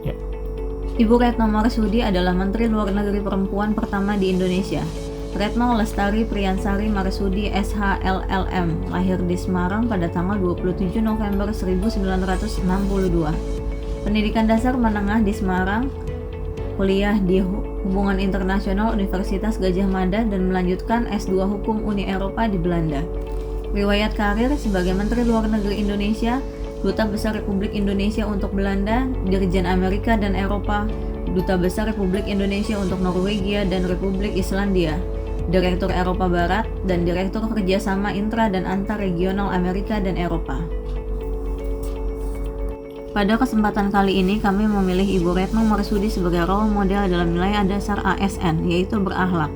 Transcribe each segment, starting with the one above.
Ya. Ibu Retno Marsudi adalah Menteri Luar Negeri perempuan pertama di Indonesia. Retno Lestari Priyansari Marsudi SH-LLM, lahir di Semarang pada tanggal 27 November 1962. Pendidikan dasar menengah di Semarang, kuliah di Hubungan Internasional Universitas Gadjah Mada, dan melanjutkan S2 Hukum Uni Eropa di Belanda. Riwayat karir sebagai Menteri Luar Negeri Indonesia, Duta Besar Republik Indonesia untuk Belanda, Dirjen Amerika dan Eropa, Duta Besar Republik Indonesia untuk Norwegia dan Republik Islandia, Direktur Eropa Barat, dan Direktur Kerjasama Intra dan Antar Regional Amerika dan Eropa. Pada kesempatan kali ini kami memilih Ibu Retno Marsudi sebagai role model dalam nilai dasar ASN, yaitu berakhlak,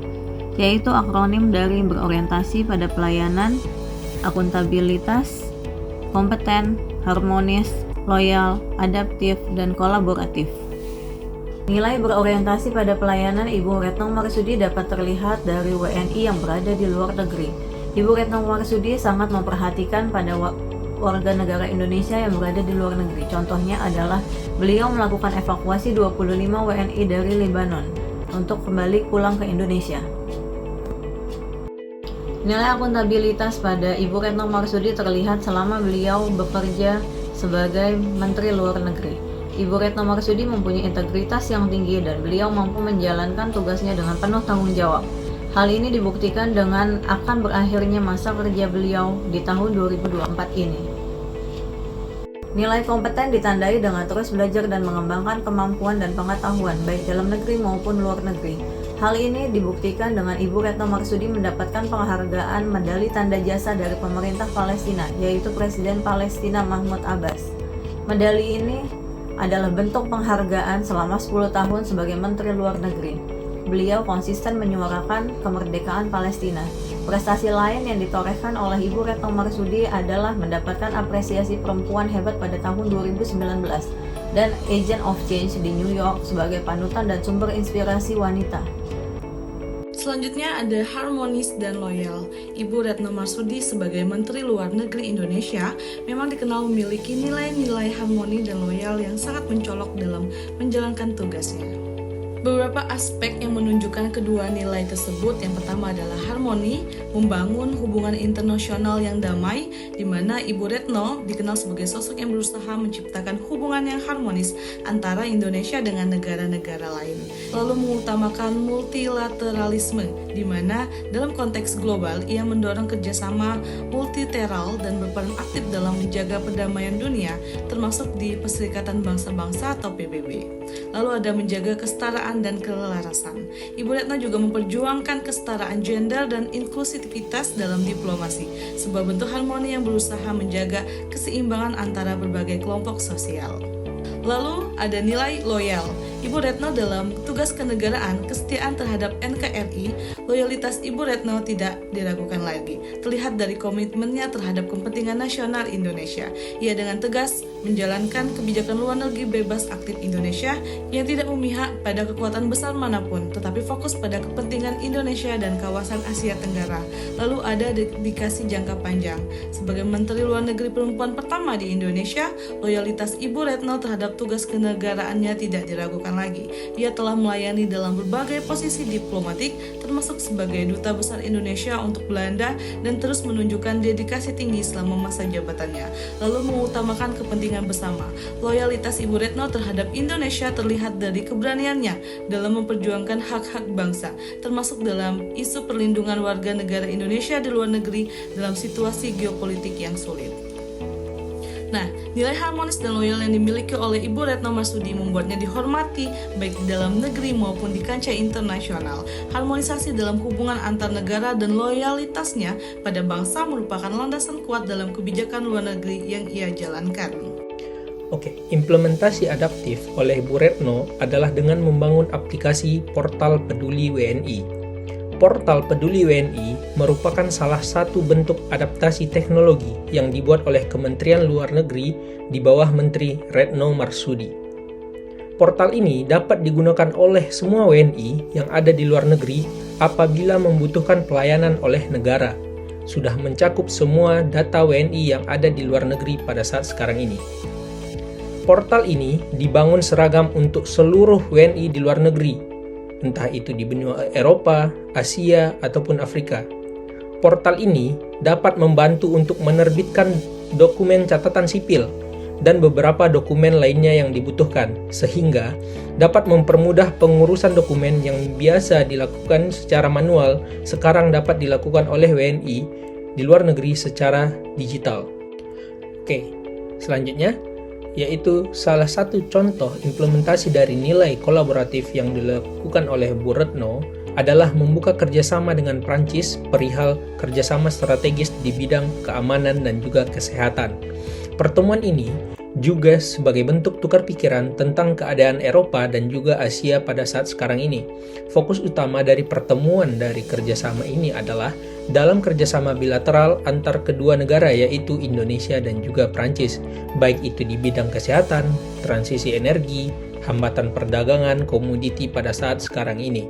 yaitu akronim dari berorientasi pada pelayanan, akuntabilitas, kompeten, harmonis, loyal, adaptif, dan kolaboratif. Nilai berorientasi pada pelayanan Ibu Retno Marsudi dapat terlihat dari WNI yang berada di luar negeri. Ibu Retno Marsudi sangat memperhatikan pada warga negara Indonesia yang berada di luar negeri. Contohnya adalah beliau melakukan evakuasi 25 WNI dari Lebanon untuk kembali pulang ke Indonesia. Nilai akuntabilitas pada Ibu Retno Marsudi terlihat selama beliau bekerja sebagai Menteri Luar Negeri. Ibu Retno Marsudi mempunyai integritas yang tinggi dan beliau mampu menjalankan tugasnya dengan penuh tanggung jawab. Hal ini dibuktikan dengan akan berakhirnya masa kerja beliau di tahun 2024 ini. Nilai kompeten ditandai dengan terus belajar dan mengembangkan kemampuan dan pengetahuan baik dalam negeri maupun luar negeri. Hal ini dibuktikan dengan Ibu Retno Marsudi mendapatkan penghargaan medali tanda jasa dari pemerintah Palestina, yaitu Presiden Palestina Mahmud Abbas. Medali ini adalah bentuk penghargaan selama 10 tahun sebagai Menteri Luar Negeri. Beliau konsisten menyuarakan kemerdekaan Palestina. Prestasi lain yang ditorehkan oleh Ibu Retno Marsudi adalah mendapatkan apresiasi perempuan hebat pada tahun 2019 dan Agent of Change di New York sebagai panutan dan sumber inspirasi wanita. Selanjutnya ada harmonis dan loyal. Ibu Retno Marsudi sebagai Menteri Luar Negeri Indonesia memang dikenal memiliki nilai-nilai harmoni dan loyal yang sangat mencolok dalam menjalankan tugasnya. Beberapa aspek yang menunjukkan kedua nilai tersebut, yang pertama adalah harmoni, membangun hubungan internasional yang damai, di mana Ibu Retno dikenal sebagai sosok yang berusaha menciptakan hubungan yang harmonis antara Indonesia dengan negara-negara lain. Lalu mengutamakan multilateralisme, di mana dalam konteks global ia mendorong kerjasama multilateral dan berperan aktif dalam menjaga perdamaian dunia, termasuk di Perserikatan Bangsa-Bangsa atau PBB. Lalu ada menjaga kesetaraan dan keselarasan. Ibu Retno juga memperjuangkan kesetaraan gender dan inklusivitas dalam diplomasi, sebuah bentuk harmoni yang berusaha menjaga keseimbangan antara berbagai kelompok sosial. Lalu ada nilai loyal. Ibu Retno dalam tugas kenegaraan, kesetiaan terhadap NKRI, loyalitas Ibu Retno tidak diragukan lagi. Terlihat dari komitmennya terhadap kepentingan nasional Indonesia. Ia dengan tegas menjalankan kebijakan luar negeri bebas aktif Indonesia yang tidak memihak pada kekuatan besar manapun, tetapi fokus pada kepentingan Indonesia dan kawasan Asia Tenggara. Lalu ada dedikasi jangka panjang. Sebagai Menteri Luar Negeri perempuan pertama di Indonesia, loyalitas Ibu Retno terhadap tugas kenegaraannya tidak diragukan lagi. Ia telah melayani dalam berbagai posisi diplomatik, termasuk sebagai Duta Besar Indonesia untuk Belanda, dan terus menunjukkan dedikasi tinggi selama masa jabatannya. Lalu mengutamakan kepentingan bersama. Loyalitas Ibu Retno terhadap Indonesia terlihat dari keberaniannya dalam memperjuangkan hak-hak bangsa, termasuk dalam isu perlindungan warga negara Indonesia di luar negeri dalam situasi geopolitik yang sulit. Nah, nilai harmonis dan loyal yang dimiliki oleh Ibu Retno Marsudi membuatnya dihormati baik di dalam negeri maupun di kancah internasional. Harmonisasi dalam hubungan antar negara dan loyalitasnya pada bangsa merupakan landasan kuat dalam kebijakan luar negeri yang ia jalankan. Oke, implementasi adaptif oleh Ibu Retno adalah dengan membangun aplikasi Portal Peduli WNI. Portal Peduli WNI merupakan salah satu bentuk adaptasi teknologi yang dibuat oleh Kementerian Luar Negeri di bawah Menteri Retno Marsudi. Portal ini dapat digunakan oleh semua WNI yang ada di luar negeri apabila membutuhkan pelayanan oleh negara. Sudah mencakup semua data WNI yang ada di luar negeri pada saat sekarang ini. Portal ini dibangun seragam untuk seluruh WNI di luar negeri, entah itu di benua Eropa, Asia, ataupun Afrika. Portal ini dapat membantu untuk menerbitkan dokumen catatan sipil dan beberapa dokumen lainnya yang dibutuhkan, sehingga dapat mempermudah pengurusan dokumen yang biasa dilakukan secara manual, sekarang dapat dilakukan oleh WNI di luar negeri secara digital. Oke, selanjutnya yaitu salah satu contoh implementasi dari nilai kolaboratif yang dilakukan oleh Bu Retno adalah membuka kerjasama dengan Prancis perihal kerjasama strategis di bidang keamanan dan juga kesehatan. Pertemuan ini juga sebagai bentuk tukar pikiran tentang keadaan Eropa dan juga Asia pada saat sekarang ini. Fokus utama dari pertemuan dari kerjasama ini adalah dalam kerjasama bilateral antar kedua negara yaitu Indonesia dan juga Prancis, baik itu di bidang kesehatan, transisi energi, hambatan perdagangan komoditi pada saat sekarang ini.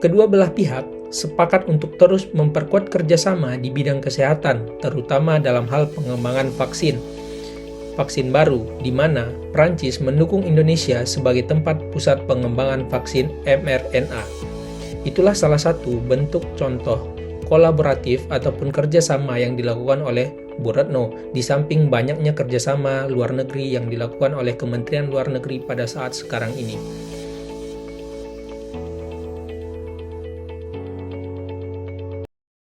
Kedua belah pihak sepakat untuk terus memperkuat kerjasama di bidang kesehatan, terutama dalam hal pengembangan vaksin baru, di mana Prancis mendukung Indonesia sebagai tempat pusat pengembangan vaksin mRNA. Itulah salah satu bentuk contoh kolaboratif ataupun kerjasama yang dilakukan oleh Bu Retno, di samping banyaknya kerjasama luar negeri yang dilakukan oleh Kementerian Luar Negeri pada saat sekarang ini.